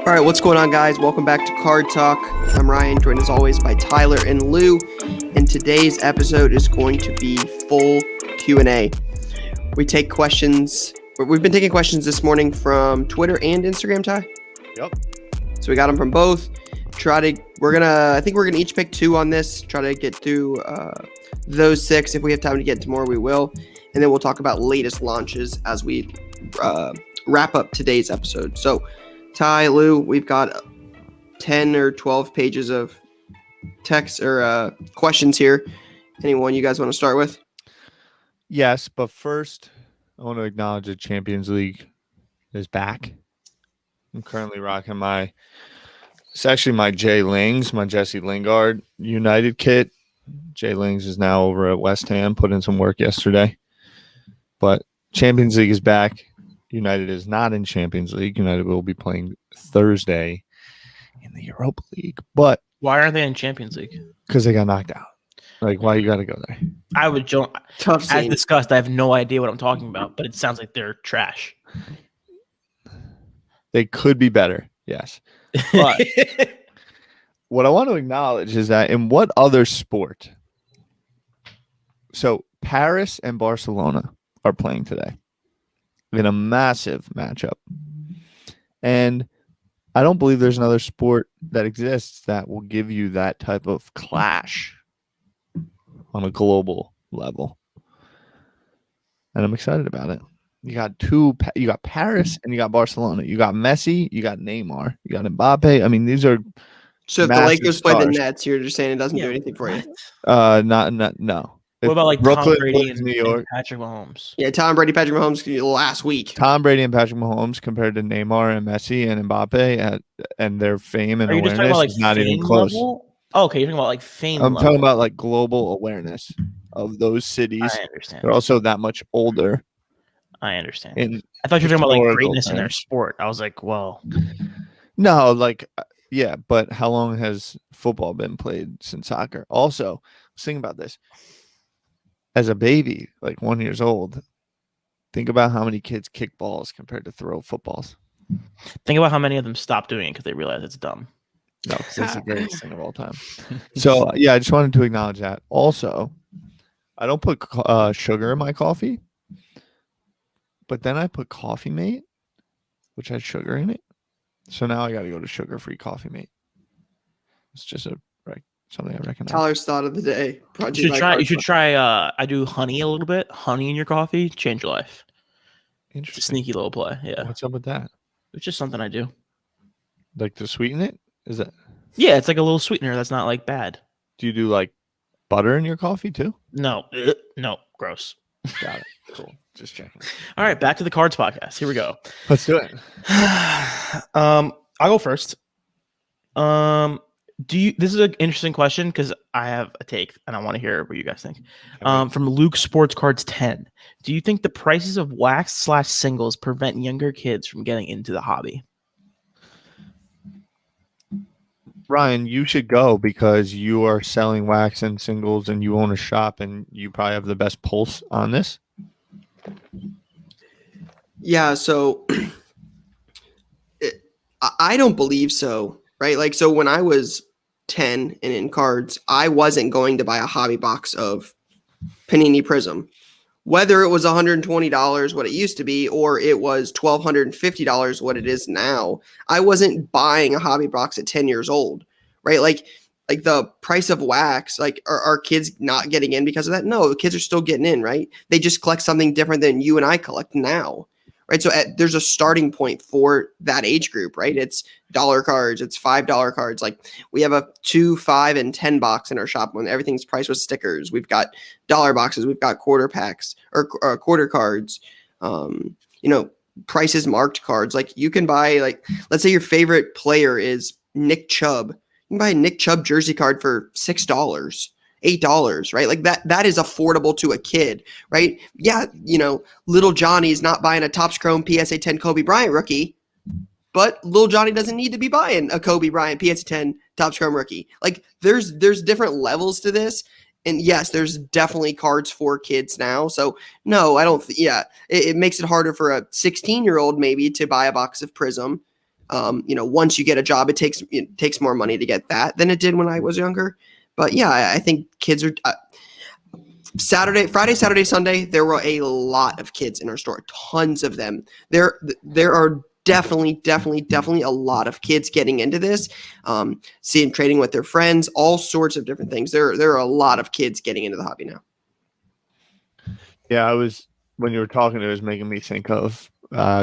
All right, what's going on, guys? Welcome back to Card Talk. I'm Ryan, joined as always by Tyler and Lou, and today's episode is going to be full Q&A. We take questions. We've been taking questions this morning from Twitter and Instagram, Ty. Yep. So we got them from both. I think we're gonna each pick two on this. Try to get through those six. If we have time to get to more, we will, and then we'll talk about latest launches as we wrap up today's episode. So, Ty, Lou, we've got 10 or 12 pages of text or questions here. Anyone you guys want to start with? Yes, but first, I want to acknowledge the Champions League is back. I'm currently rocking it's actually my Jay Lings, my Jesse Lingard United kit. Jay Lings is now over at West Ham, put in some work yesterday. But Champions League is back. United is not in Champions League. United will be playing Thursday in the Europa League. But why aren't they in Champions League? Because they got knocked out. Like, why you got to go there? I would join. Tough As scene. discussed, I have no idea what I'm talking about, but it sounds like they're trash. They could be better, yes. But what I want to acknowledge is that in what other sport? So Paris and Barcelona are playing today in a massive matchup. And I don't believe there's another sport that exists that will give you that type of clash on a global level. And I'm excited about it. You got Paris and you got Barcelona. You got Messi, you got Neymar, you got Mbappe. I mean, these are So if the massive Lakers play the stars. Nets, you're just saying it doesn't do anything for you. No. What about like Brooklyn Tom Brady plays and New York? and Patrick Mahomes? Yeah, Tom Brady, Patrick Mahomes last week. Tom Brady and Patrick Mahomes compared to Neymar and Messi and Mbappe and their fame and Are you just talking awareness about like is not even fame close. level? Oh, okay, you're talking about like fame I'm level. talking about like global awareness of those cities. I understand. They're also that much older. I understand. In I thought you were talking about like historical greatness in their terms. sport. I was like, well, No, like, yeah, but how long has football been played since soccer? Also, I was thinking about this. As a baby, like 1 year old, think about how many kids kick balls compared to throw footballs. think about how many of them stop doing it because they realize it's dumb. No, 'cause that's the greatest thing of all time. So, yeah, I just wanted to acknowledge that. Also, I don't put sugar in my coffee, but then I put Coffee Mate, which has sugar in it. So now I got to go to sugar-free Coffee Mate. It's just something I recognize. Tyler's thought of the day. You should try. I do honey a little bit. Honey in your coffee, change your life. It's a Interesting. sneaky little play. Yeah, What's up with that? it's just something I do. Like to sweeten it? Is that? Yeah, it's like a little sweetener that's not like bad. Do you do like butter in your coffee too? No, no, gross. Got it. Cool. Just checking. All right, back to the Cards podcast. Here we go. Let's do it. I'll go first. This is an interesting question because I have a take and I want to hear what you guys think. From Luke Sports Cards 10. Do you think the prices of wax/singles prevent younger kids from getting into the hobby? Ryan, you should go because you are selling wax and singles and you own a shop and you probably have the best pulse on this. Yeah, so I don't believe so, right? Like, so when I was 10 and in cards, I wasn't going to buy a hobby box of Panini Prism. Whether it was $120, what it used to be, or it was $1,250, what it is now, I wasn't buying a hobby box at 10 years old, right? Like the price of wax, like are kids not getting in because of that? No, the kids are still getting in, right? They just collect something different than you and I collect now, right? So there's a starting point for that age group, right? It's dollar cards, it's $5 cards. Like we have a 2, 5, and 10 box in our shop when everything's priced with stickers. We've got dollar boxes, we've got quarter packs or quarter cards, prices marked cards. Like you can buy, like, let's say your favorite player is Nick Chubb. You can buy a Nick Chubb jersey card for $6, $8, right? Like that is affordable to a kid, right? Yeah, little Johnny's not buying a Topps Chrome PSA 10 Kobe Bryant rookie, but little Johnny doesn't need to be buying a Kobe Bryant PSA 10 Topps Chrome rookie. Like there's different levels to this. And yes, there's definitely cards for kids now. So no, I don't. It makes it harder for a 16-year-old maybe to buy a box of Prism. Once you get a job, it takes more money to get that than it did when I was younger. But yeah, I think kids are Friday, Saturday, Sunday. There were a lot of kids in our store, tons of them. There are definitely a lot of kids getting into this, seeing trading with their friends, all sorts of different things. There are a lot of kids getting into the hobby now. Yeah, when you were talking, it was making me think of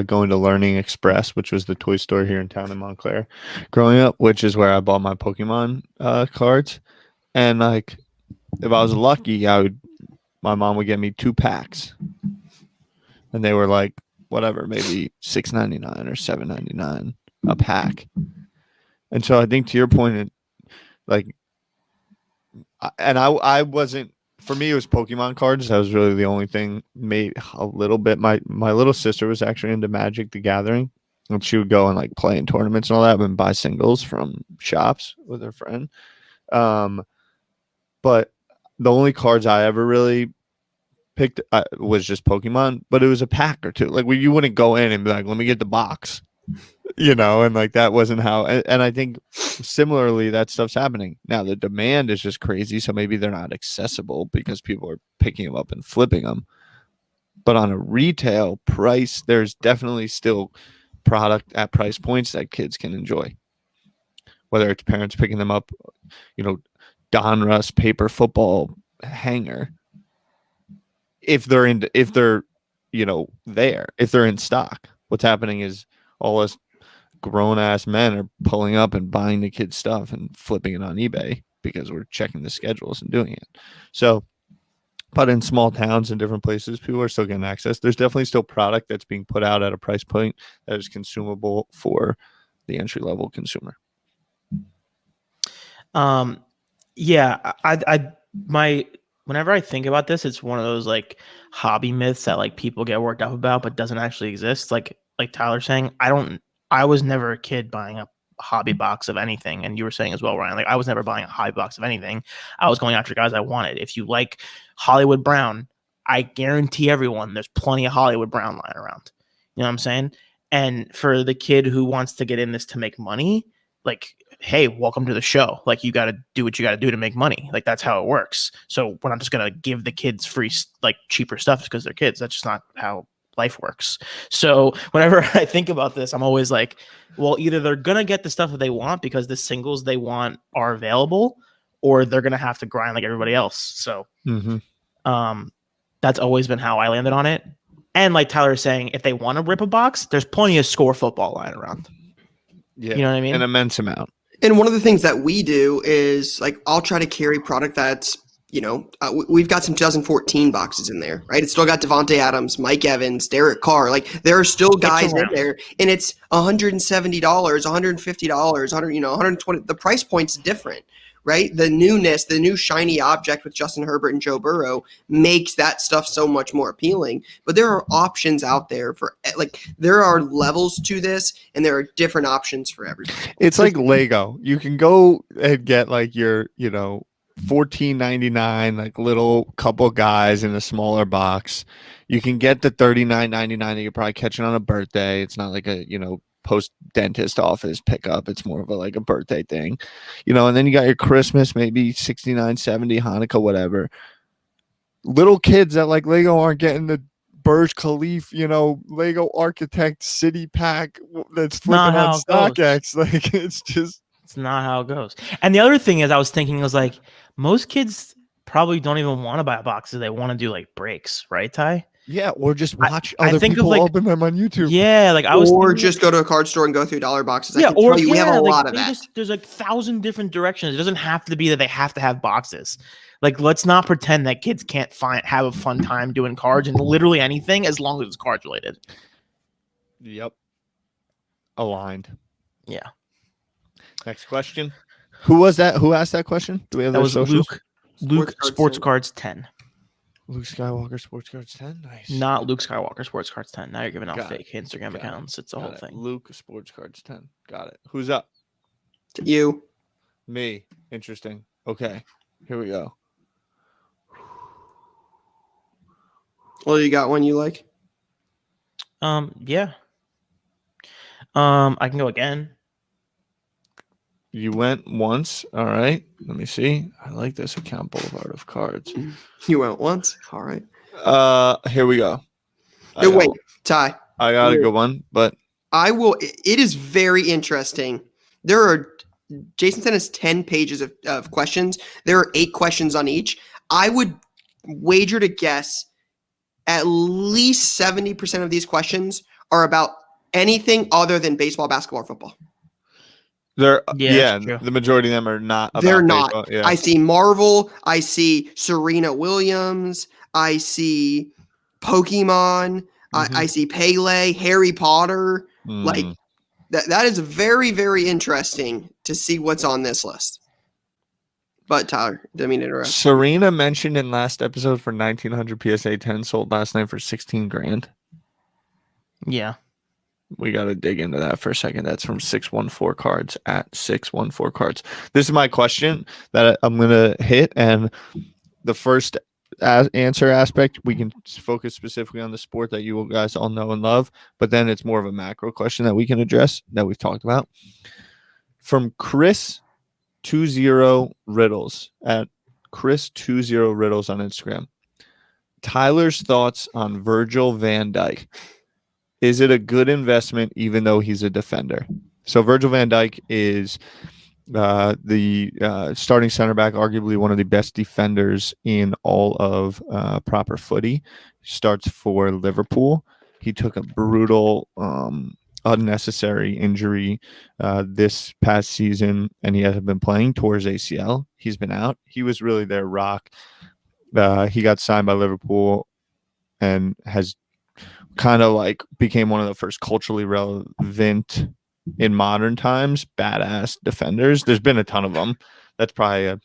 going to Learning Express, which was the toy store here in town in Montclair growing up, which is where I bought my Pokemon cards. And like, if I was lucky, my mom would get me 2 packs, and they were like whatever, maybe $6.99 or $7.99 a pack. And so I think to your point, I wasn't. For me, it was Pokemon cards. That was really the only thing. Maybe a little bit. My little sister was actually into Magic the Gathering, and she would go and like play in tournaments and all that, and buy singles from shops with her friend. But the only cards I ever really picked was just Pokemon. But it was a pack or two. Like you wouldn't go in and be like, "Let me get the box," and like that wasn't how. And I think similarly, that stuff's happening now. The demand is just crazy, so maybe they're not accessible because people are picking them up and flipping them. But on a retail price, there's definitely still product at price points that kids can enjoy. Whether it's parents picking them up, Donruss paper football hanger. If they're in stock, what's happening is all us grown ass men are pulling up and buying the kids' stuff and flipping it on eBay because we're checking the schedules and doing it. So, but in small towns and different places, people are still getting access. There's definitely still product that's being put out at a price point that is consumable for the entry level consumer. Yeah, whenever I think about this, it's one of those like hobby myths that like people get worked up about, but doesn't actually exist. Like Tyler's saying, I was never a kid buying a hobby box of anything. And you were saying as well, Ryan, like I was never buying a hobby box of anything. I was going after guys I wanted. If you like Hollywood Brown, I guarantee everyone there's plenty of Hollywood Brown lying around. You know what I'm saying? And for the kid who wants to get in this to make money, like, hey, welcome to the show. Like, you got to do what you got to do to make money. Like, that's how it works. So we're not just going to give the kids free, like cheaper stuff because they're kids. That's just not how life works. So whenever I think about this, I'm always like, well, either they're going to get the stuff that they want because the singles they want are available, or they're going to have to grind like everybody else. So that's always been how I landed on it. And like Tyler is saying, if they want to rip a box, there's plenty of score football lying around. Yeah, you know what I mean? An immense amount. And one of the things that we do is like I'll try to carry product that's we've got some 2014 boxes in there, right? It's still got Devontae Adams, Mike Evans, Derek Carr. Like there are still guys in there, and it's $170, $150, $120. The price point's different, right? The newness, the new shiny object with Justin Herbert and Joe Burrow makes that stuff so much more appealing. But there are options out there for there are levels to this, and there are different options for everybody. It's like Lego. You can go and get like your, $14.99, like little couple guys in a smaller box. You can get the $39.99 that you're probably catching on a birthday. It's not like a, post dentist office pickup. It's more of a birthday thing, and then you got your Christmas, maybe $69, $70, Hanukkah, whatever. Little kids that like Lego aren't getting the Burj Khalifa, Lego Architect City Pack that's flipping on StockX. Like it's not how it goes. And the other thing is, I was thinking, it was like most kids probably don't even want to buy boxes. They want to do like breaks, right, Ty? Yeah, or just watch other people open them on YouTube. Yeah, just go to a card store and go through dollar boxes. Yeah, we have a lot of that. There's like 1,000 different directions. It doesn't have to be that they have to have boxes. Like, let's not pretend that kids can't have a fun time doing cards and literally anything as long as it's cards related. Yep. Aligned. Yeah. Next question. Who was that? Who asked that question? Do we have that was socials? Luke Sports Cards 10. Luke Skywalker Sports Cards 10. Nice. Not Luke Skywalker Sports Cards 10. Now you're giving out fake Instagram accounts. It's a whole thing. Luke Sports Cards 10. Got it. Who's up? You. Me. Interesting. Okay. Here we go. Well, you got one you like? Yeah. I can go again. You went once. All right. Let me see. I like this account Boulevard of Cards. You went once. All right. Here we go. No, wait, Ty. I got a good one, but I will. It is very interesting. Jason sent us 10 pages of questions. There are 8 questions on each. I would wager to guess at least 70% of these questions are about anything other than baseball, basketball, or football. That's true. The majority of them are not about They're baseball. not. Yeah. I see Marvel. I see Serena Williams. I see Pokemon. I see Pele, Harry Potter. Like that is very, very interesting to see what's on this list. But Tyler, didn't mean to interrupt. Serena mentioned in last episode for 1900 PSA 10 sold last night for 16 grand. Yeah. We got to dig into that for a second. That's from 614 Cards at 614 Cards. This is my question that I'm going to hit. And the first answer aspect, we can focus specifically on the sport that you guys all know and love. But then it's more of a macro question that we can address that we've talked about. From Chris20 Riddles at Chris20 Riddles on Instagram. Tyler's thoughts on Virgil Van Dyke. Is it a good investment even though he's a defender? So Virgil Van Dyke is the starting center back, arguably one of the best defenders in all of proper footy. Starts for Liverpool. He took a brutal, unnecessary injury this past season, and he hasn't been playing. Tore his ACL. He's been out. He was really their rock. He got signed by Liverpool and has kind of like became one of the first culturally relevant in modern times badass defenders. There's been a ton of them. That's probably a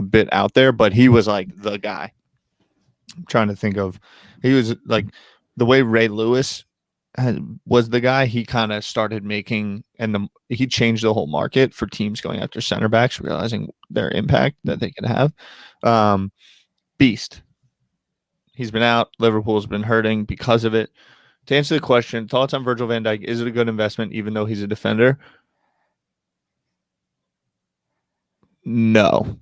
bit out there, but he was like the guy. I'm trying to think of, he was like the way Ray Lewis was the guy. He kind of started making, and he changed the whole market for teams going after center backs, realizing their impact that they can have. Beast. He's been out. Liverpool's been hurting because of it. To answer the question, thoughts on Virgil van Dijk, is it a good investment even though he's a defender? No,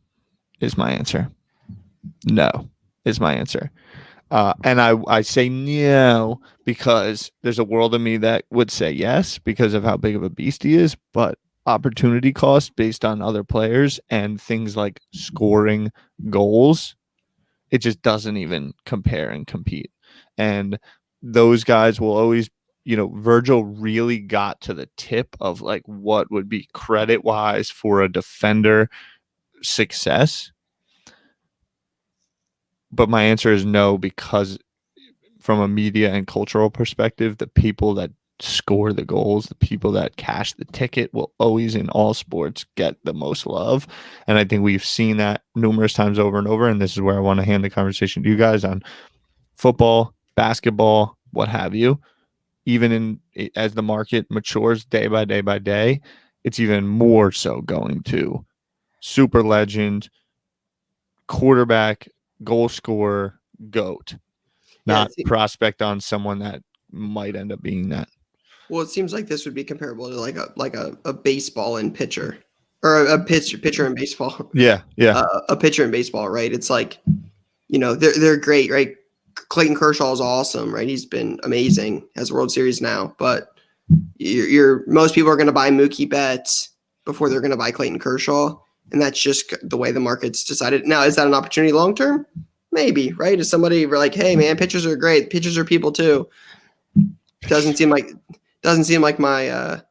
is my answer. No, is my answer. And I say no because there's a world of me that would say yes because of how big of a beast he is, but opportunity cost based on other players and things like scoring goals, it just doesn't even compare and compete. And those guys will always, Virgil really got to the tip of like what would be credit wise for a defender success. But my answer is no, because from a media and cultural perspective, the people that score the goals, the people that cash the ticket will always in all sports get the most love. And I think we've seen that numerous times over and over. And this is where I want to hand the conversation to you guys on football, basketball, what have you. Even as the market matures day by day by day, it's even more so going to super legend, quarterback, goal scorer, GOAT, not prospect on someone that might end up being that. Well, it seems like this would be comparable to like a baseball and pitcher, or a pitcher in baseball. Yeah. A pitcher in baseball, right? It's like, they're great, right? Clayton Kershaw is awesome, right? He's been amazing, has a World Series now, but most people are going to buy Mookie Betts before they're going to buy Clayton Kershaw, and that's just the way the market's decided. Now, is that an opportunity long term? Maybe, right? Is somebody like, hey, man, pitchers are great. Pitchers are people too. Doesn't seem like my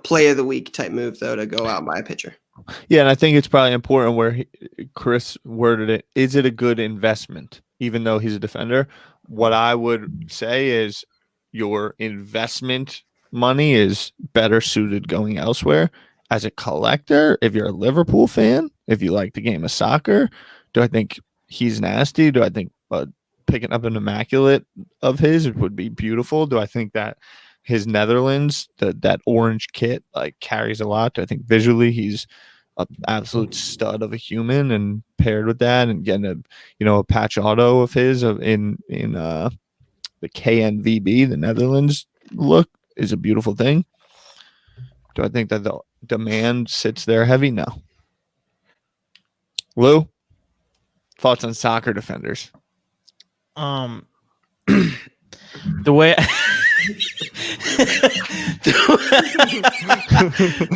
play of the week type move though to go out and buy a pitcher. Yeah, and I think it's probably important where Chris worded it. Is it a good investment, even though he's a defender? What I would say is your investment money is better suited going elsewhere. As a collector, if you're a Liverpool fan, if you like the game of soccer, do I think he's nasty? Do I think picking up an immaculate of his would be beautiful? Do I think that his Netherlands, that orange kit, like carries a lot? Do I think visually he's an absolute stud of a human, and paired with that and getting a patch auto of his in the KNVB, the Netherlands look, is a beautiful thing. Do I think that the demand sits there heavy? No. Lou, thoughts on soccer defenders? The way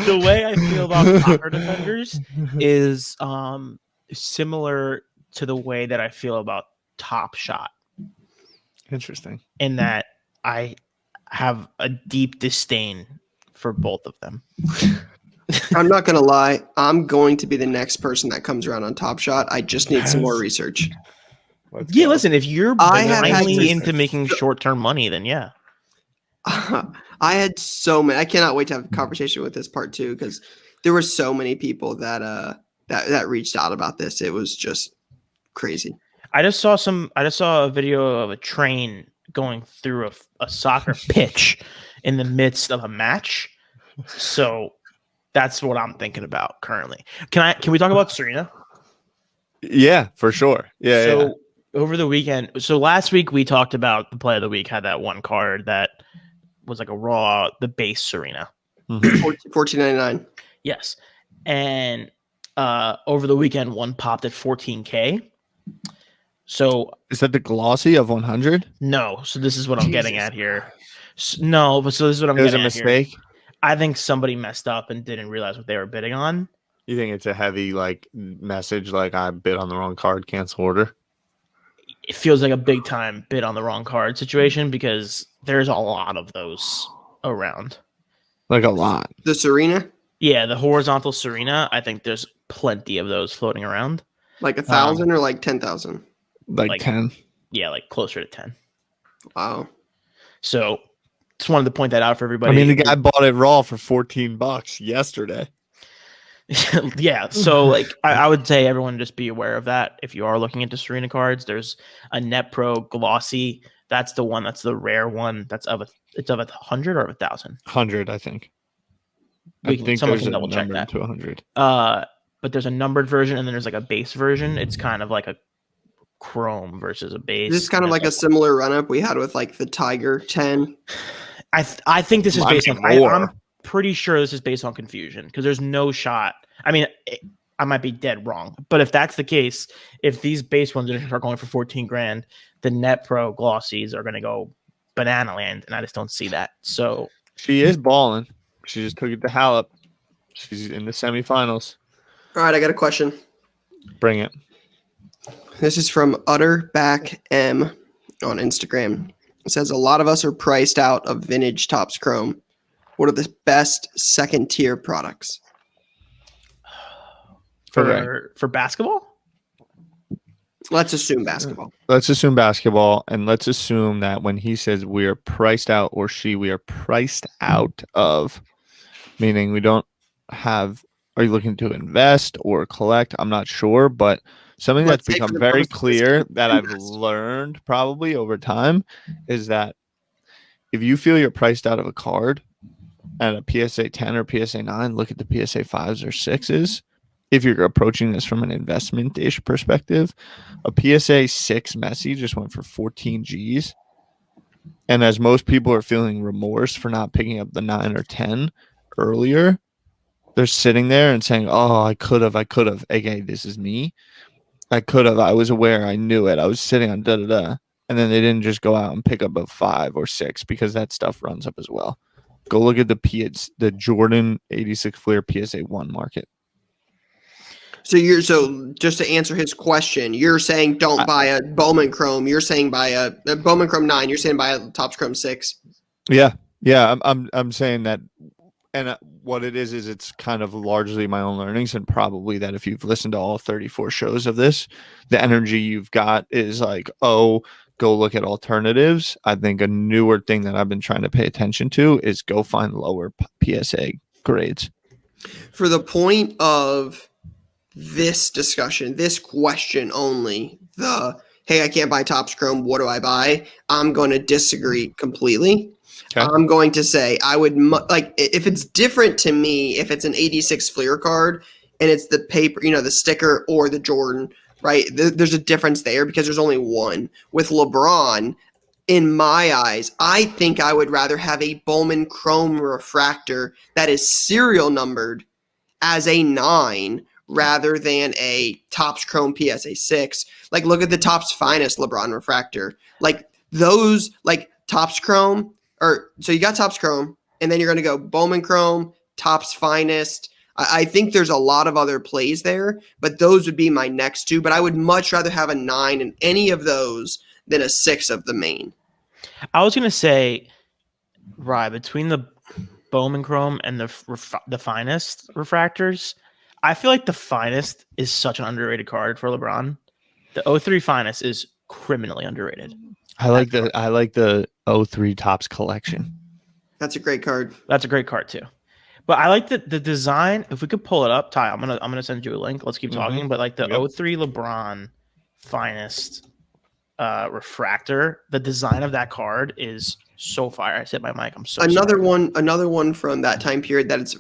the way I feel about soccer defenders is similar to the way that I feel about Top Shot, Interesting. in that I have a deep disdain for both of them. I'm not gonna lie. I'm going to be the next person that comes around on Top Shot. I just need some more research. Let's Yeah, go. listen, if you're I have had blindly research. into making short-term money, then yeah. I had so many. I cannot wait to have a conversation with this part two because there were so many people that that reached out about this. It was just crazy. I just saw a video of a train going through a soccer pitch in the midst of a match. So that's what I'm thinking about currently. Can we talk about Serena? Yeah, for sure. Yeah. Over the weekend, so last week we talked about the play of the week, had that one card that was like a raw, the base Serena. Mm-hmm. $14.99. Yes. And over the weekend, one popped at 14K. So Is that the glossy of 100? no. So this is what I'm getting Jesus at here. No, but so this is what I'm It was a getting at here. mistake. I think somebody messed up and didn't realize what they were bidding on. You think it's a heavy like message, like I bid on the wrong card, cancel order? It feels like a big time bid on the wrong card situation because there's a lot of those around. Like a lot. The Serena, Yeah, the horizontal Serena, I think there's plenty of those floating around. like 1,000 or like 10,000. Like 10. Yeah, like closer to 10. Wow. So just wanted to point that out for everybody. I mean, the guy bought it raw for $14 yesterday. Yeah, so like I would say everyone just be aware of that. If you are looking into Serena cards, there's a NetPro glossy. That's the one. That's the rare one. It's of 100 or 1,000. 100, I think. Someone can double check that. To 100. But there's a numbered version, and then there's like a base version. It's kind of like a chrome versus a base. This is kind of like a similar run up we had with like the Tiger 10. I think this is based on. I'm pretty sure this is based on confusion because there's no shot. I mean, I might be dead wrong, but if that's the case, if these base ones are going for 14 grand, the NetPro glossies are going to go banana land, and I just don't see that. So she is balling. She just took it to Halep. She's in the semifinals. All right, I got a question. Bring it. This is from Utterback M on Instagram. It says a lot of us are priced out of vintage Topps Chrome. What are the best second tier products? for basketball? Let's assume basketball. Let's assume basketball, and let's assume that when he says we are priced out, or we are priced out of, meaning we don't have. Are you looking to invest or collect? I'm not sure, but something that's become very clear that I've learned probably over time is that if you feel you're priced out of a card at a PSA 10 or PSA 9, look at the PSA 5s or 6s. If you're approaching this from an investment-ish perspective, a PSA 6 Messi just went for 14 Gs. And as most people are feeling remorse for not picking up the 9 or 10 earlier, they're sitting there and saying, oh, I could have. Okay, this is me. I could have. I was aware. I knew it. I was sitting on da-da-da. And then they didn't just go out and pick up a 5 or 6 because that stuff runs up as well. Go look at the Jordan 86 Fleer PSA 1 market. So just to answer his question, you're saying don't buy a Bowman Chrome. You're saying buy a Bowman Chrome 9. You're saying buy a Topps Chrome 6. Yeah. I'm saying that, and what it is it's kind of largely my own learnings, and probably that if you've listened to all 34 shows of this, the energy you've got is like, oh, go look at alternatives. I think a newer thing that I've been trying to pay attention to is go find lower PSA grades. For the point of this discussion, this question only, hey, I can't buy Topps Chrome, what do I buy? I'm going to disagree completely. Okay. I'm going to say I would like if it's different to me, if it's an 86 Fleer card and it's the paper, the sticker or the Jordan, right? There's a difference there because there's only one. With LeBron, in my eyes, I think I would rather have a Bowman Chrome refractor that is serial numbered as a 9 rather than a Topps Chrome PSA 6. Like, look at the Topps Finest LeBron refractor. Like, those, like, Topps Chrome, so you got Topps Chrome, and then you're going to go Bowman Chrome, Topps Finest. I think there's a lot of other plays there, but those would be my next two. But I would much rather have a 9 in any of those than a 6 of the main. I was gonna say, right, between the Bowman Chrome and the Finest refractors, I feel like the Finest is such an underrated card for LeBron. The 03 Finest is criminally underrated. I like the 03 Topps collection. That's a great card. That's a great card too. But I like the design. If we could pull it up, Ty, I'm gonna send you a link. Let's keep talking. But like the 03 LeBron Finest refractor, the design of that card is so fire. I said my mic. I'm so another sorry. one from that time period that is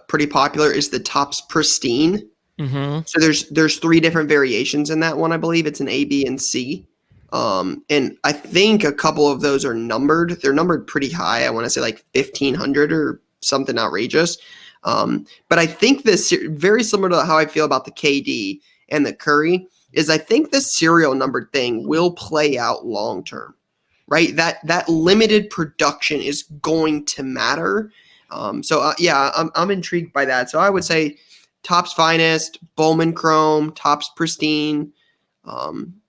pretty popular is the Topps Pristine. Mm-hmm. So there's 3 different variations in that one. I believe it's an A, B, and C. And I think a couple of those are numbered. They're numbered pretty high. I want to say like 1,500 or something outrageous. But I think this very similar to how I feel about the KD and the Curry is I think the serial numbered thing will play out long term, right? That limited production is going to matter. I'm intrigued by that. So I would say Topps Finest, Bowman Chrome, Topps Pristine.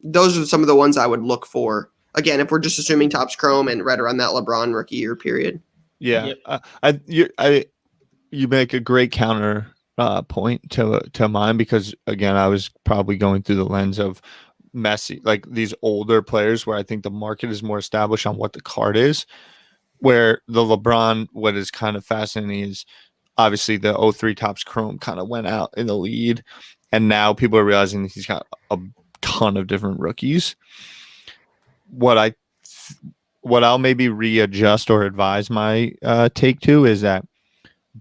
Those are some of the ones I would look for. Again, if we're just assuming Topps Chrome and right around that LeBron rookie year period. Yeah, you make a great counter point to mine because again, I was probably going through the lens of Messi, like these older players where I think the market is more established on what the card is. Where the LeBron, what is kind of fascinating is obviously the 03 Topps Chrome kind of went out in the lead, and now people are realizing that he's got a ton of different rookies. What I'll maybe readjust or advise my take to is that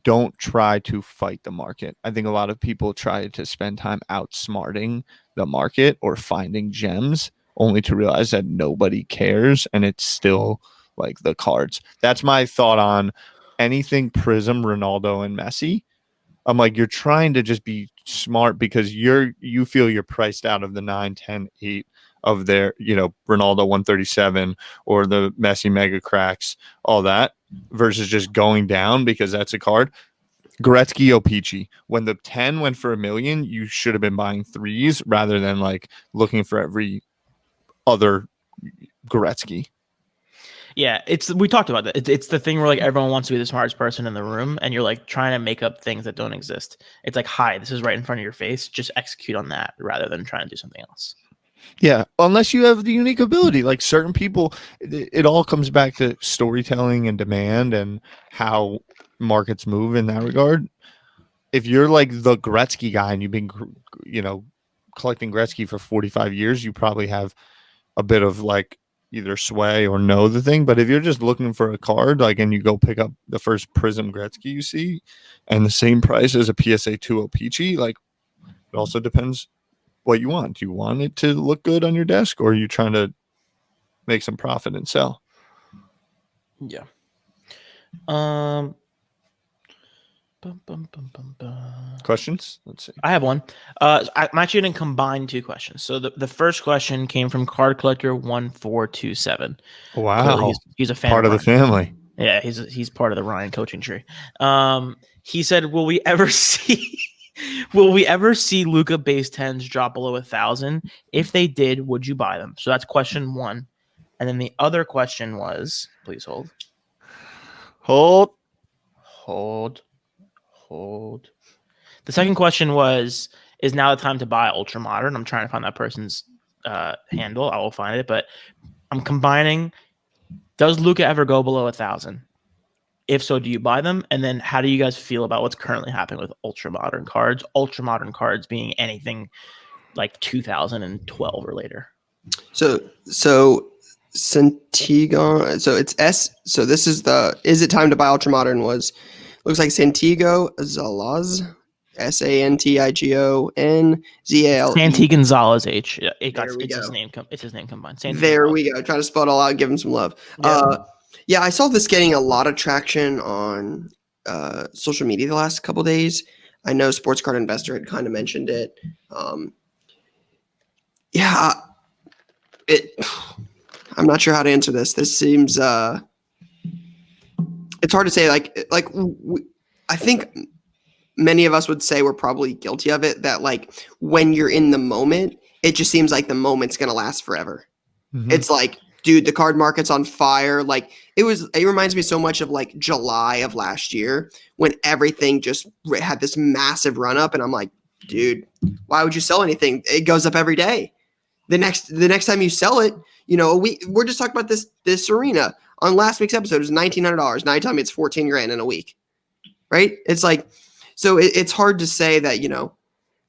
don't try to fight the market. I think a lot of people try to spend time outsmarting the market or finding gems only to realize that nobody cares and it's still like the cards. That's my thought on anything Prism, Ronaldo, and Messi. I'm like, you're trying to just be smart because you feel you're priced out of the 9, 10, 8 of their, Ronaldo 137 or the Messi mega cracks, all that, versus just going down because that's a card. Gretzky, Opeachy. When the 10 went for $1 million, you should have been buying 3s rather than like looking for every other Gretzky. Yeah, we talked about that. It's the thing where like everyone wants to be the smartest person in the room, and you're like trying to make up things that don't exist. It's like, hi, this is right in front of your face. Just execute on that rather than trying to do something else. Yeah, unless you have the unique ability. Like certain people, it all comes back to storytelling and demand and how markets move in that regard. If you're like the Gretzky guy and you've been, collecting Gretzky for 45 years, you probably have a bit of like either sway or know the thing. But if you're just looking for a card, like, and you go pick up the first Prism Gretzky you see and the same price as a PSA 2 Opeachy, like it also depends what you want. Do you want it to look good on your desk or are you trying to make some profit and sell? Yeah. Questions? Let's see. I have one. I'm actually going to combine 2 questions. So the first question came from Card Collector 1427. Wow, he's a fan. Part of the family. Yeah, he's part of the Ryan coaching tree. He said, "Will we ever see Luka base 10s drop below 1,000? If they did, would you buy them?" So that's question 1. And then the other question was, please hold. The second question was, is now the time to buy Ultra Modern? I'm trying to find that person's handle. I will find it, but I'm combining. Does Luka ever go below 1,000? If so, do you buy them? And then how do you guys feel about what's currently happening with Ultra Modern cards? Ultra Modern cards being anything like 2012 or later. So Santiago. So it's S. So this is is it time to buy Ultra Modern? Looks like Santiago Zalaz. SANTIGONZALE. Santi Gonzalez H. There we It's go. his name. It's his name combined. Santi There Gonzalez. we go. Try to spell it all out. Give him some love. Yeah. Yeah, I saw this getting a lot of traction on social media the last couple days. I know Sports Card Investor had kind of mentioned it. Yeah, I'm not sure how to answer this. This seems it's hard to say. I think many of us would say we're probably guilty of it. That like when you're in the moment, it just seems like the moment's gonna last forever. Mhm. It's like, dude, the card market's on fire. Like it reminds me so much of like July of last year when everything just had this massive run up, and I'm like, dude, why would you sell anything? It goes up every day. The next time you sell it, we're just talking about this Serena on last week's episode. It was $1,900. Now you tell me it's $14,000 in a week, right? It's like, so it's hard to say that,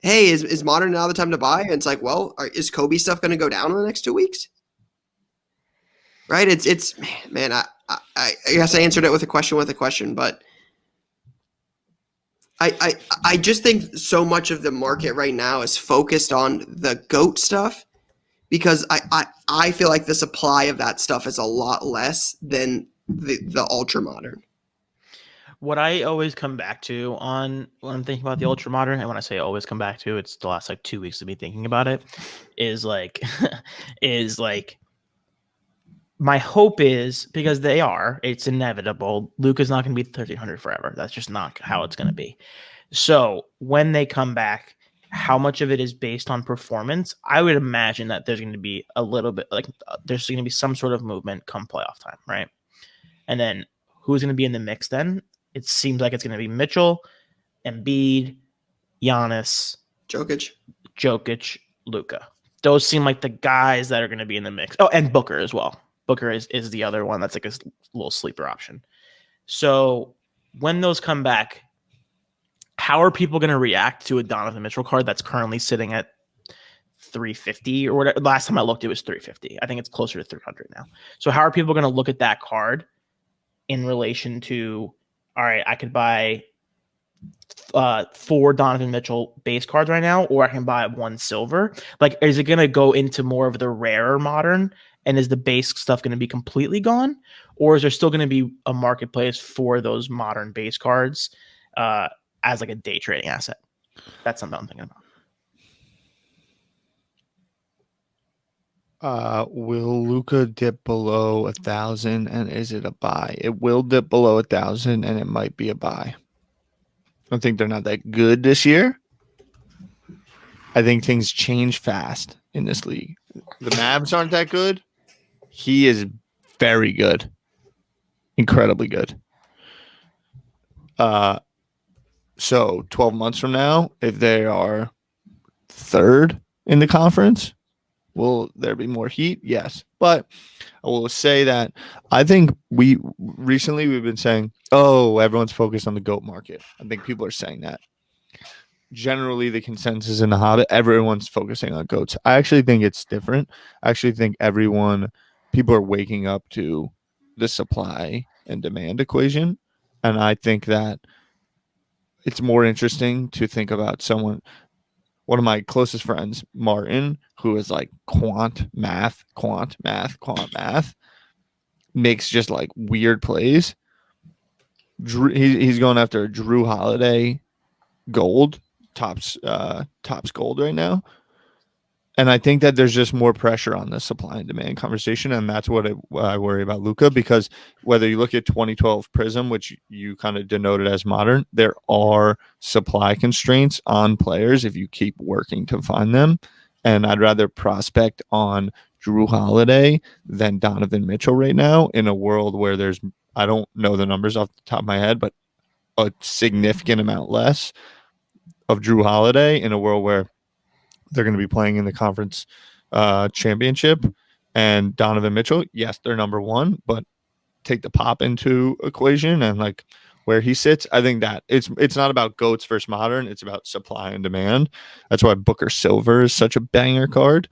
hey, is Modern now the time to buy? And it's like, well, is Kobe stuff going to go down in the next 2 weeks? Right? It's man, I guess I answered it with a question, but I just think so much of the market right now is focused on the GOAT stuff because I feel like the supply of that stuff is a lot less than the ultra modern. What I always come back to on when I'm thinking about the ultra modern, and when I say always come back to, it's the last like 2 weeks of me thinking about it, is like my hope is, because it's inevitable. Luka's not going to be 1,300 forever. That's just not how it's going to be. So when they come back, how much of it is based on performance? I would imagine that there's going to be a little bit there's going to be some sort of movement come playoff time, right? And then who's going to be in the mix then? It seems like it's going to be Mitchell, Embiid, Giannis, Jokic, Luka. Those seem like the guys that are going to be in the mix. Oh, and Booker as well. Booker is the other one that's like a little sleeper option. So when those come back, how are people going to react to a Donovan Mitchell card that's currently sitting at 350 or whatever? Last time I looked, it was 350. I think it's closer to 300 now. So how are people going to look at that card in relation to, all right, I could buy 4 Donovan Mitchell base cards right now, or I can buy 1 silver? Like, is it going to go into more of the rarer modern? And is the base stuff going to be completely gone? Or is there still going to be a marketplace for those modern base cards as like a day trading asset? That's something I'm thinking about. Will Luka dip below 1,000 and is it a buy? It will dip below 1,000 and it might be a buy. I think they're not that good this year. I think things change fast in this league. The Mavs aren't that good. He is very good. Incredibly good. So 12 months from now, if they are third in the conference, will there be more heat? Yes. But I will say that I think we've been saying, oh, everyone's focused on the GOAT market. I think people are saying that. Generally, the consensus in the Hobbit, everyone's focusing on GOATs. I actually think it's different. I actually think people are waking up to the supply and demand equation. And I think that it's more interesting to think about one of my closest friends, Martin, who is like quant math, makes just like weird plays. He's going after Drew Holiday gold, tops gold right now. And I think that there's just more pressure on the supply and demand conversation. And that's what I worry about Luka, because whether you look at 2012 Prism, which you kind of denoted as modern, there are supply constraints on players if you keep working to find them. And I'd rather prospect on Drew Holiday than Donovan Mitchell right now in a world where I don't know the numbers off the top of my head, but a significant amount less of Drew Holiday in a world where they're going to be playing in the conference championship. And Donovan Mitchell, yes, they're number 1, but take the pop into equation and like where he sits. I think that it's not about GOATs versus modern. It's about supply and demand. That's why Booker Silver is such a banger card.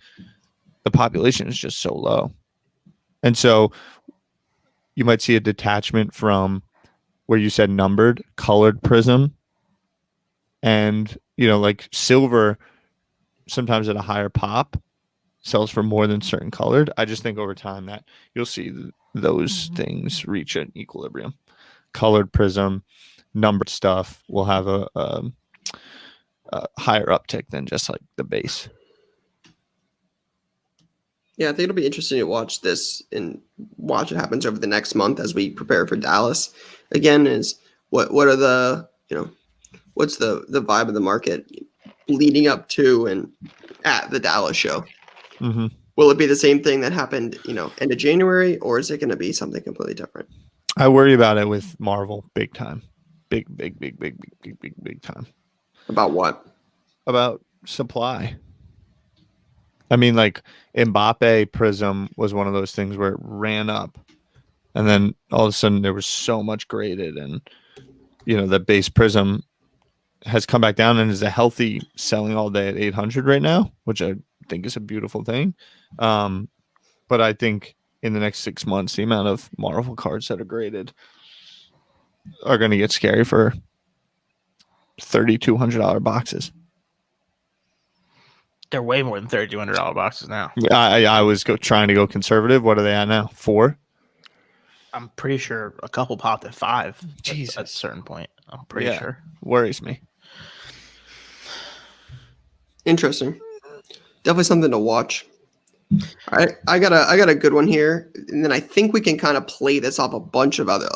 The population is just so low. And so you might see a detachment from where you said numbered, colored Prism And, like silver, sometimes at a higher pop, sells for more than certain colored. I just think over time that you'll see those things reach an equilibrium. Colored prism, numbered stuff will have a higher uptick than just like the base. Yeah, I think it'll be interesting to watch this and watch what happens over the next month as we prepare for Dallas. Again, is what are the what's the vibe of the market leading up to and at the Dallas show? Mm-hmm. Will it be the same thing that happened, end of January, or is it going to be something completely different? I worry about it with Marvel big time. Big time. About what? About supply. I mean, like Mbappe Prism was one of those things where it ran up, and then all of a sudden there was so much graded, and the base Prism has come back down and is a healthy selling all day at 800 right now, which I think is a beautiful thing. But I think in the next 6 months, the amount of Marvel cards that are graded are going to get scary for $3,200 boxes. They're way more than $3,200 boxes now. I was trying to go conservative. What are they at now? 4? I'm pretty sure a couple popped at 5. Jesus. At a certain point. I'm pretty sure. Worries me. Interesting. Definitely something to watch. All right, I got a good one here, and then I think we can kind of play this off a bunch of other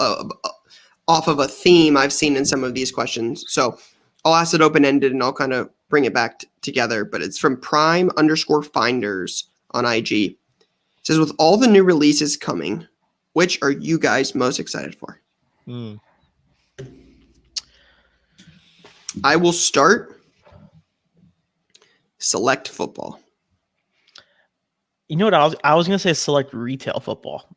off of a theme I've seen in some of these questions. So I'll ask it open-ended, and I'll kind of bring it back together. But it's from Prime_Finders on IG. It says, with all the new releases coming, which are you guys most excited for? I will start. Select football. You know what? I was going to say select retail football.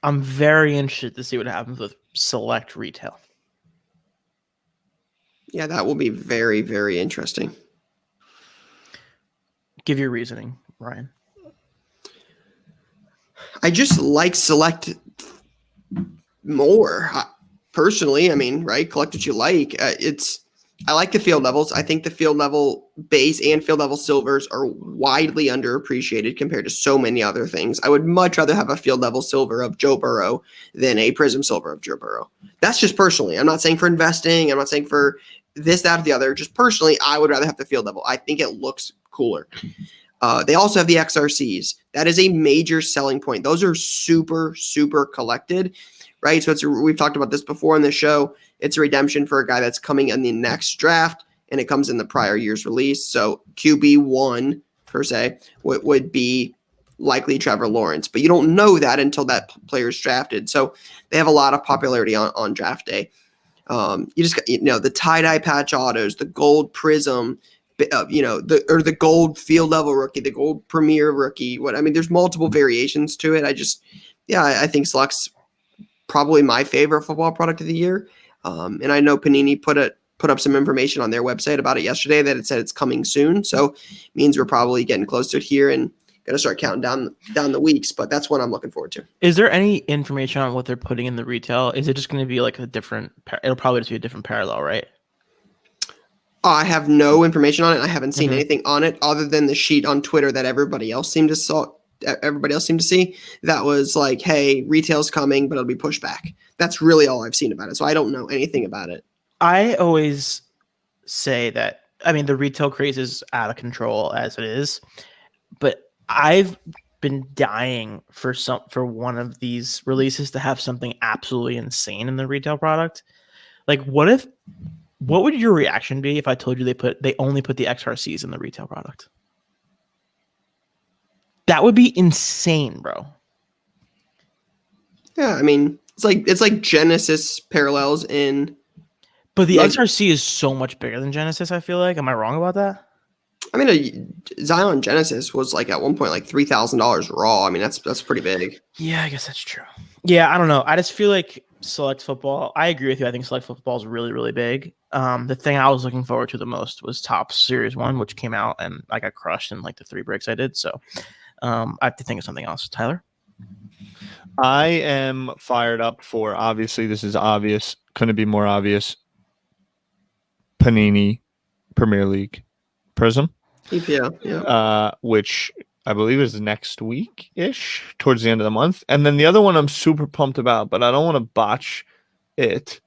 I'm very interested to see what happens with select retail. Yeah, that will be very, very interesting. Give your reasoning, Ryan. I just like select more. Personally, I mean, right? Collect what you like. I like the field levels. I think the field level base and field level silvers are widely underappreciated compared to so many other things. I would much rather have a field level silver of Joe Burrow than a prism silver of Joe Burrow. That's just personally. I'm not saying for investing. I'm not saying for this, that, or the other. Just personally, I would rather have the field level. I think it looks cooler. They also have the XRCs. That is a major selling point. Those are super, super collected, right? So we've talked about this before on the show. It's a redemption for a guy that's coming in the next draft, and it comes in the prior year's release. So QB1, per se, would be likely Trevor Lawrence. But you don't know that until that player's drafted. So they have a lot of popularity on draft day. You just got, the tie-dye patch autos, the gold prism, the gold field level rookie, the gold premier rookie. There's multiple variations to it. I think Select's probably my favorite football product of the year. And I know Panini put up some information on their website about it yesterday that it said it's coming soon. So it means we're probably getting close to it here and going to start counting down the weeks. But that's what I'm looking forward to. Is there any information on what they're putting in the retail? Is it just going to be like it'll probably just be a different parallel, right? I have no information on it. I haven't seen anything on it other than the sheet on Twitter that everybody else seemed to see. That was like, hey, retail's coming, but it'll be pushed back. That's really all I've seen about it. So I don't know anything about it. I always say that, the retail craze is out of control as it is, but I've been dying for one of these releases to have something absolutely insane in the retail product. Like, what would your reaction be if I told you they only put the XRCs in the retail product? That would be insane, bro. Yeah, it's like Genesis parallels in. But the XRC is so much bigger than Genesis, I feel like. Am I wrong about that? A Zion Genesis was like at one point like $3,000 raw. That's pretty big. Yeah, I guess that's true. Yeah, I don't know. I just feel like select football. I agree with you. I think select football is really, really big. The thing I was looking forward to the most was Topps Series 1, which came out and I got crushed in like the 3 breaks I did. So I have to think of something else. Tyler? I am fired up for, obviously this is obvious, couldn't be more obvious, Panini Premier League Prism, Yeah. which I believe is next week-ish, towards the end of the month. And then the other one I'm super pumped about, but I don't want to botch it,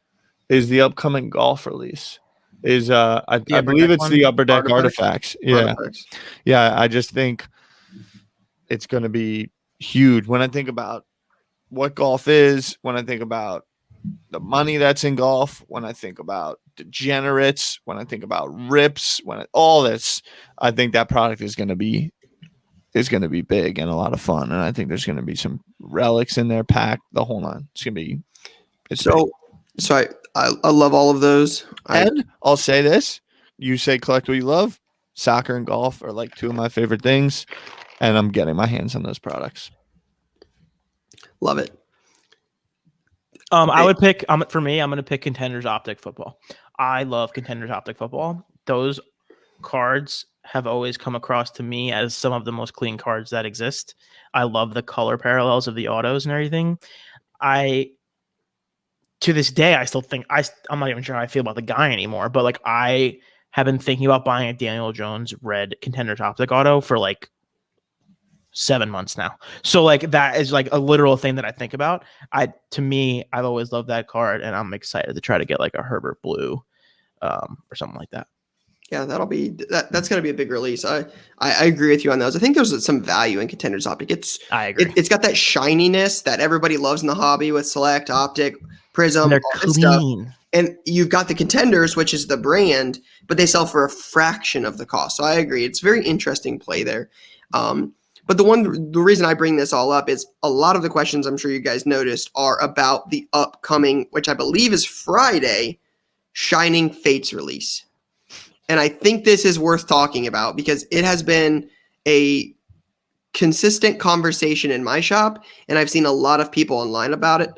is the upcoming golf release. I believe it's the Upper Deck Artifacts. Yeah. Yeah, I just think it's going to be huge. When I think about what golf is, when I think about the money that's in golf, when I think about degenerates, when I think about rips, all this, I think that product is going to be big and a lot of fun. And I think there's going to be some relics in there packed, the whole nine. It's going to be So I love all of those. And I'll say this, you say collect what you love. Soccer and golf are like two of my favorite things, and I'm getting my hands on those products. Love it. I would pick, for me, I'm going to pick Contenders Optic Football. I love Contenders Optic Football. Those cards have always come across to me as some of the most clean cards that exist. I love the color parallels of the autos and everything. To this day, I still think I'm not even sure how I feel about the guy anymore, but like I have been thinking about buying a Daniel Jones red Contenders Optic auto for like 7 months now. So like that is like a literal thing that I think about. To me, I've always loved that card, and I'm excited to try to get like a Herbert Blue or something like that. Yeah, that's going to be a big release. I agree with you on those. I think there's some value in Contenders Optic. I agree. It's got that shininess that everybody loves in the hobby with Select, Optic, Prism, they're all this stuff. clean. And you've got the Contenders, which is the brand, but they sell for a fraction of the cost. So I agree. It's a very interesting play there. But the reason I bring this all up is a lot of the questions I'm sure you guys noticed are about the upcoming, which I believe is Friday, Shining Fates release. And I think this is worth talking about because it has been a consistent conversation in my shop, and I've seen a lot of people online about it,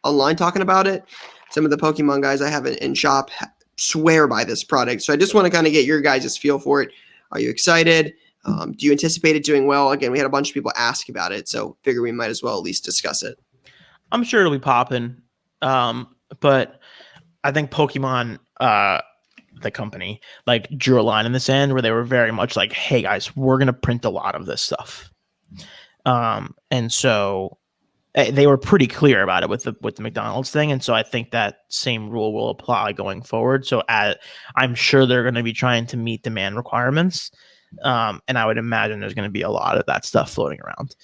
online talking about it. Some of the Pokemon guys I have in shop swear by this product. So I just want to kind of get your guys' feel for it. Are you excited? Do you anticipate it doing well? Again, we had a bunch of people ask about it, so figure we might as well at least discuss it. I'm sure it'll be popping. But I think Pokemon, the company, like drew a line in the sand where they were very much like, hey guys, we're going to print a lot of this stuff. And so they were pretty clear about it with the McDonald's thing. And so I think that same rule will apply going forward. So I'm sure they're going to be trying to meet demand requirements. And I would imagine there's going to be a lot of that stuff floating around.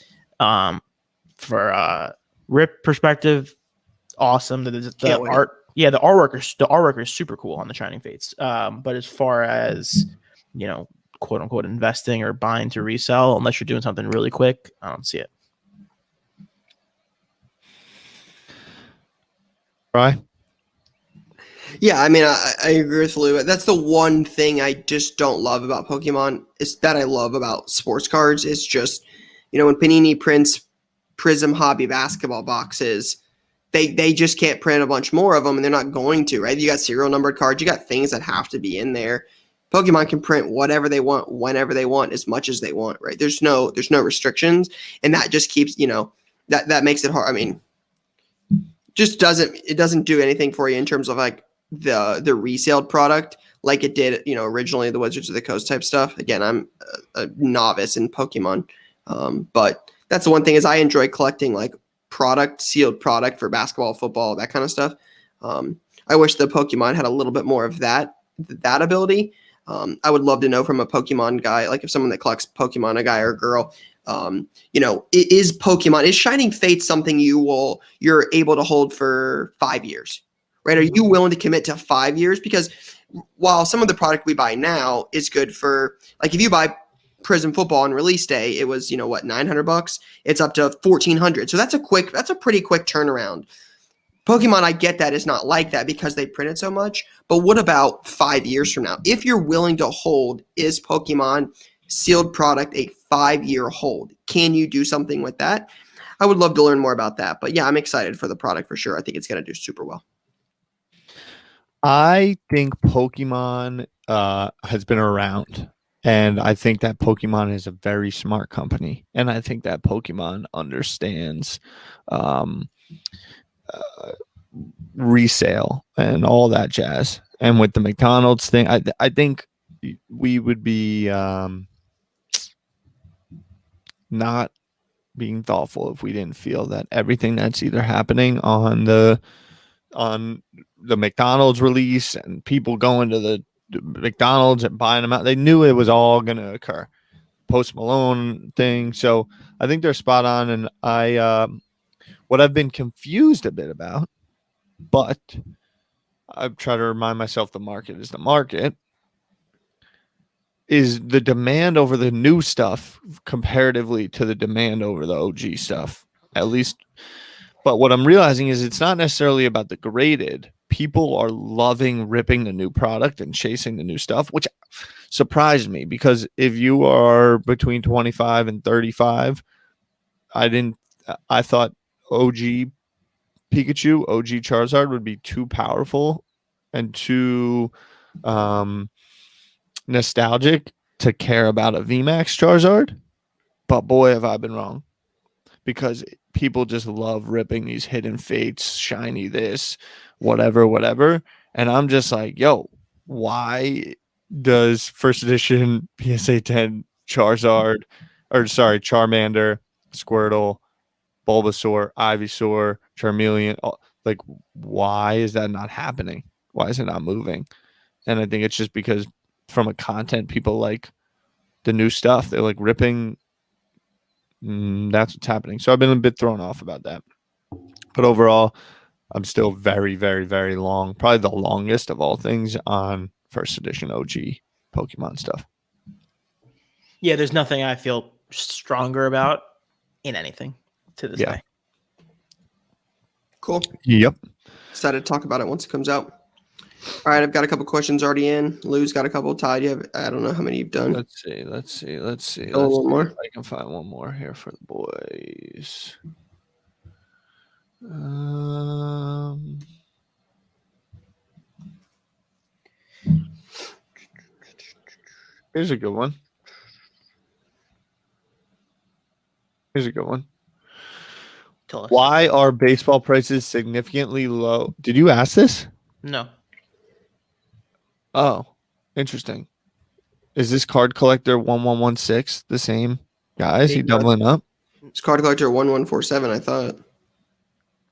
For Rip perspective, awesome. The art, yeah, the artwork is super cool on the Shining Fates. But as far as, quote unquote, investing or buying to resell, unless you're doing something really quick, I don't see it. Right. Yeah, I mean, I agree with Lou. That's the one thing I just don't love about Pokemon is that I love about sports cards. It's just, when Panini prints Prism Hobby basketball boxes, they just can't print a bunch more of them, and they're not going to, right? You got serial numbered cards. You got things that have to be in there. Pokemon can print whatever they want, whenever they want, as much as they want, right? There's no restrictions, and that just keeps, that makes it hard. I mean, it doesn't do anything for you in terms of like the resale product like it did, originally the Wizards of the Coast type stuff. Again, I'm a novice in Pokemon, but that's the one thing is I enjoy collecting like sealed product for basketball, football, that kind of stuff. I wish the Pokemon had a little bit more of that ability. I would love to know from a Pokemon guy, like if someone that collects Pokemon, a guy or a girl, is Shining Fate something you're able to hold for 5 years, right? Are you willing to commit to 5 years? Because while some of the product we buy now is good for, like if you buy Prism Football on release day, it was, $900. It's up to $1,400. So that's a pretty quick turnaround. Pokemon, I get that is not like that because they printed so much, but what about 5 years from now? If you're willing to hold, is Pokemon sealed product a 5-year hold? Can you do something with that? I would love to learn more about that, but yeah, I'm excited for the product for sure. I think it's going to do super well. I think Pokemon has been around, and I think that Pokemon is a very smart company, and I think that Pokemon understands resale and all that jazz. And with the McDonald's thing, I think we would be not being thoughtful if we didn't feel that everything that's either happening on the McDonald's release and people going to the McDonald's and buying them out, they knew it was all going to occur. Post Malone thing. So I think they're spot on. And what I've been confused a bit about, but I've tried to remind myself the market is the market, is the demand over the new stuff comparatively to the demand over the OG stuff, at least. But what I'm realizing is it's not necessarily about the graded. People are loving ripping the new product and chasing the new stuff, which surprised me, because if you are between 25 and 35, I thought OG Pikachu, OG Charizard would be too powerful and too nostalgic to care about a VMAX Charizard. But boy, have I been wrong, because people just love ripping these hidden fates, shiny this, whatever. And I'm just like, yo, why does first edition PSA 10 Charmander, Squirtle, Bulbasaur, Ivysaur, Charmeleon, like, why is that not happening? Why is it not moving? And I think it's just because from a content, people like the new stuff. They're like ripping. That's what's happening. So I've been a bit thrown off about that. But overall, I'm still very, very, very long. Probably the longest of all things on first edition OG Pokemon stuff. Yeah, there's nothing I feel stronger about in anything to this day. Cool. Yep. Excited to talk about it once it comes out. All right, I've got a couple questions already in. Lou's got a couple. Todd, you have, I don't know how many you've done. Let's see. Let's see one more. if I can find one more here for the boys. Here's a good one. Tell us. Why are baseball prices significantly low? Did you ask this? No. Oh, interesting. Is this card collector 1116 the same guy? Is he doubling up? It's card collector 1147, I thought.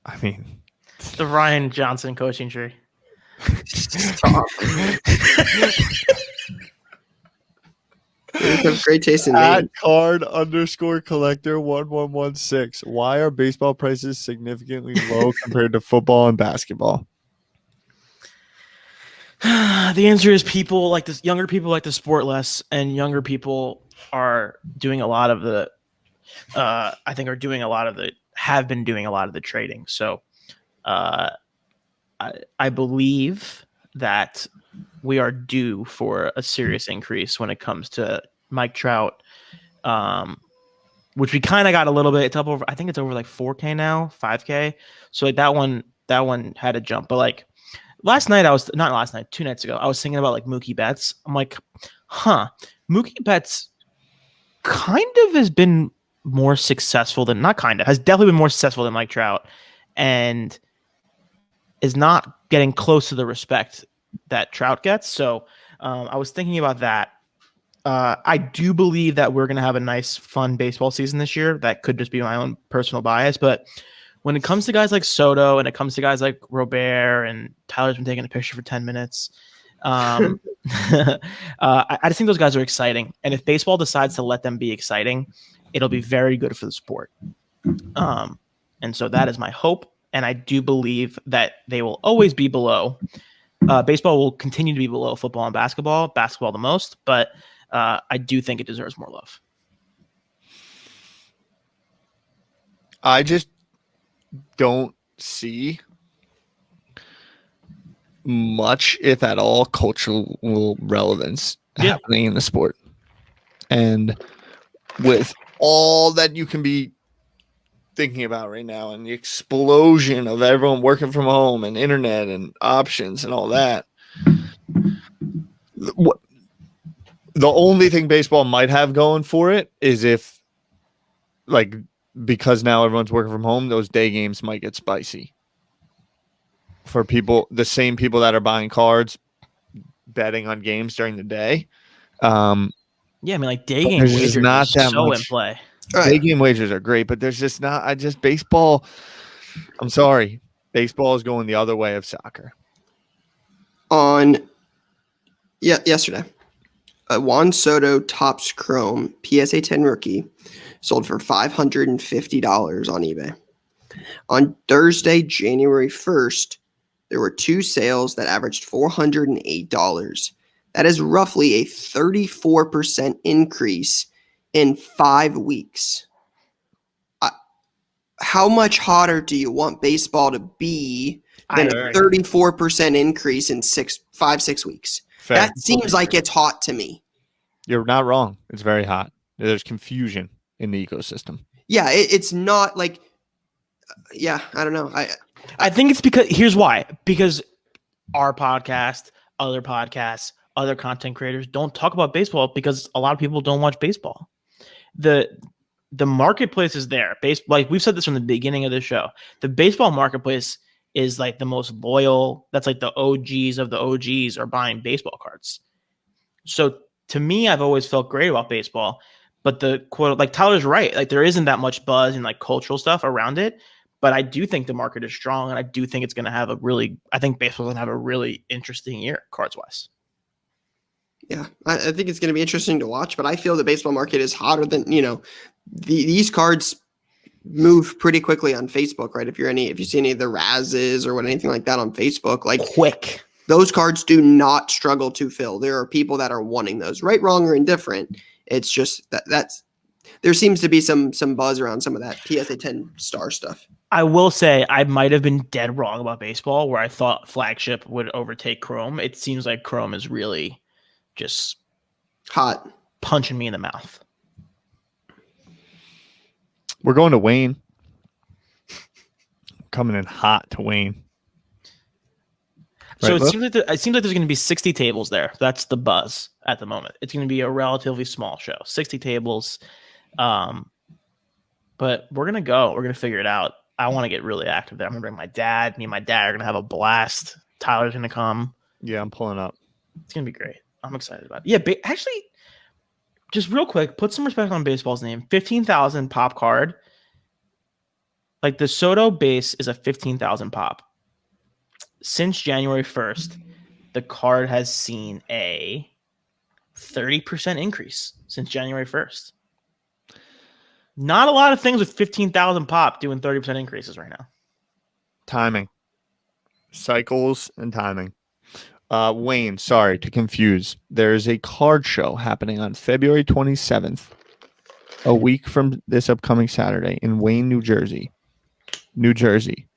I mean, The Ryan Johnson coaching tree. Stop. You have great taste in at names. card_collector 1116. Why are baseball prices significantly low compared to football and basketball? The answer is people like this. Younger people like the sport less, and younger people are doing a lot of the. I think have been doing a lot of the trading. So, I believe that we are due for a serious increase when it comes to Mike Trout, which we kind of got a little bit. It's up over. I think it's over like 4K now, 5K. So like that one had a jump, but like. Last night, 2 nights ago, I was thinking about like Mookie Betts. I'm like, Mookie Betts kind of has been more successful than, has definitely been more successful than Mike Trout, and is not getting close to the respect that Trout gets. So I was thinking about that. I do believe that we're going to have a nice, fun baseball season this year. That could just be my own personal bias, but when it comes to guys like Soto and it comes to guys like Robert and Tyler's been taking a picture for 10 minutes, I just think those guys are exciting. And if baseball decides to let them be exciting, it'll be very good for the sport. And so that is my hope. And I do believe that they will always be below. Baseball will continue to be below football and basketball the most, but I do think it deserves more love. I just don't see much, if at all, cultural relevance happening in the sport. And with all that you can be thinking about right now and the explosion of everyone working from home and internet and options and all that, the only thing baseball might have going for it is if, like, because now everyone's working from home, those day games might get spicy for people, the same people that are buying cards, betting on games during the day. Yeah, I mean, like day game There's just wagers not is that so in much. play. Day game wagers are great, but there's just not. Baseball. I'm sorry, baseball is going the other way of soccer. Yesterday, a Juan Soto Topps Chrome PSA 10 rookie sold for $550 on eBay. On Thursday, January 1st, there were 2 sales that averaged $408. That is roughly a 34% increase in 5 weeks. How much hotter do you want baseball to be than a 34% increase in 5-6 weeks? Fair. That seems like it's hot to me. You're not wrong. It's very hot. There's confusion in the ecosystem. Yeah, it's not like. Yeah, I don't know. I think it's because here's why. Because our podcast, other podcasts, other content creators don't talk about baseball because a lot of people don't watch baseball. The marketplace is there. Like we've said this from the beginning of the show. The baseball marketplace is like the most loyal. That's like the OGs of the OGs are buying baseball cards. So to me, I've always felt great about baseball. But the quote, like Tyler's right. Like there isn't that much buzz and like cultural stuff around it. But I do think the market is strong, and I do think it's going to have I think baseball's going to have a really interesting year cards wise. Yeah, I think it's going to be interesting to watch, but I feel the baseball market is hotter than, these cards move pretty quickly on Facebook, right? If you see any of the Razzes or anything like that on Facebook, like quick, those cards do not struggle to fill. There are people that are wanting those, right, wrong, or indifferent. It's just that's there seems to be some buzz around some of that PSA 10 star stuff. I will say I might have been dead wrong about baseball, where I thought Flagship would overtake Chrome. It seems like Chrome is really just hot, punching me in the mouth. We're going to Wayne. Coming in hot to Wayne. So it seems like there's going to be 60 tables there. That's the buzz at the moment. It's going to be a relatively small show, 60 tables. But we're going to go. We're going to figure it out. I want to get really active there. I'm going to bring my dad. Me and my dad are going to have a blast. Tyler's going to come. Yeah, I'm pulling up. It's going to be great. I'm excited about it. Yeah, actually, just real quick, put some respect on baseball's name. 15,000 pop card. Like the Soto base is a 15,000 pop. Since January 1st, the card has seen a 30% increase since January 1st. Not a lot of things with 15,000 pop doing 30% increases right now. Timing. Cycles and timing. Wayne, sorry to confuse. There's a card show happening on February 27th, a week from this upcoming Saturday in Wayne, New Jersey. New Jersey,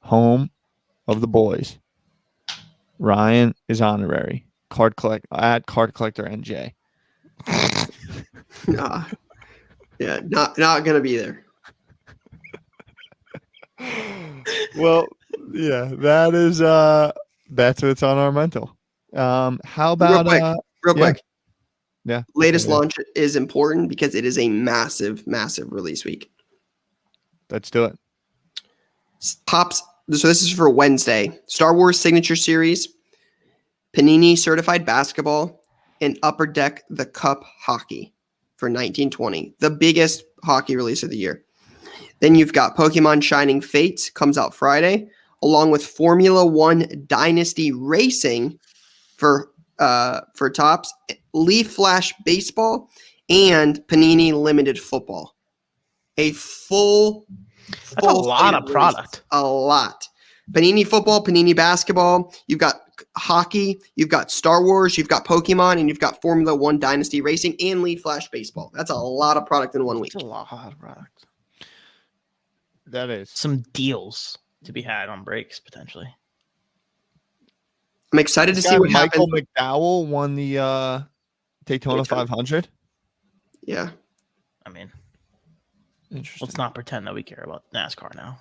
home of the boys. Ryan is honorary. Card collector NJ. Yeah, not gonna be there. Well, yeah, that's what's on our mental. How about real quick? Yeah. Latest launch is important because it is a massive release week. Let's do it. Pops. So this is for Wednesday. Star Wars Signature Series, Panini Certified Basketball, and Upper Deck The Cup Hockey for 1920. The biggest hockey release of the year. Then you've got Pokemon Shining Fates, comes out Friday, along with Formula One Dynasty Racing for Topps, Leaf Flash Baseball, and Panini Limited Football. That's a lot of product. A lot. Panini Football, Panini Basketball. You've got hockey. You've got Star Wars. You've got Pokemon, and you've got Formula One Dynasty Racing and Leaf Flash Baseball. That's a lot of product in 1 week. That's a lot of product. That is some deals to be had on breaks potentially. I'm excited to see what Michael happens. McDowell won the Daytona 500. Yeah. I mean, interesting. Let's not pretend that we care about NASCAR now.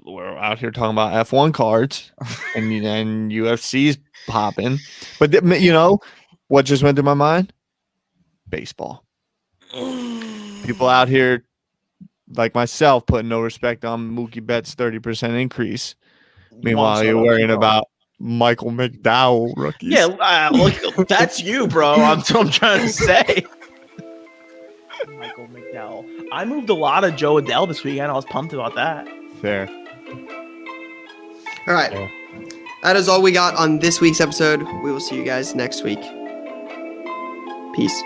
We're out here talking about F1 cards and UFC's popping. But, what just went through my mind? Baseball. People out here like myself putting no respect on Mookie Betts' 30% increase. Meanwhile, you're worrying about Michael McDowell rookies. Yeah, look, that's you, bro. I'm trying to say. Michael McDowell. I moved a lot of Joe Adele this weekend. I was pumped about that. Fair. All right. Yeah. That is all we got on this week's episode. We will see you guys next week. Peace.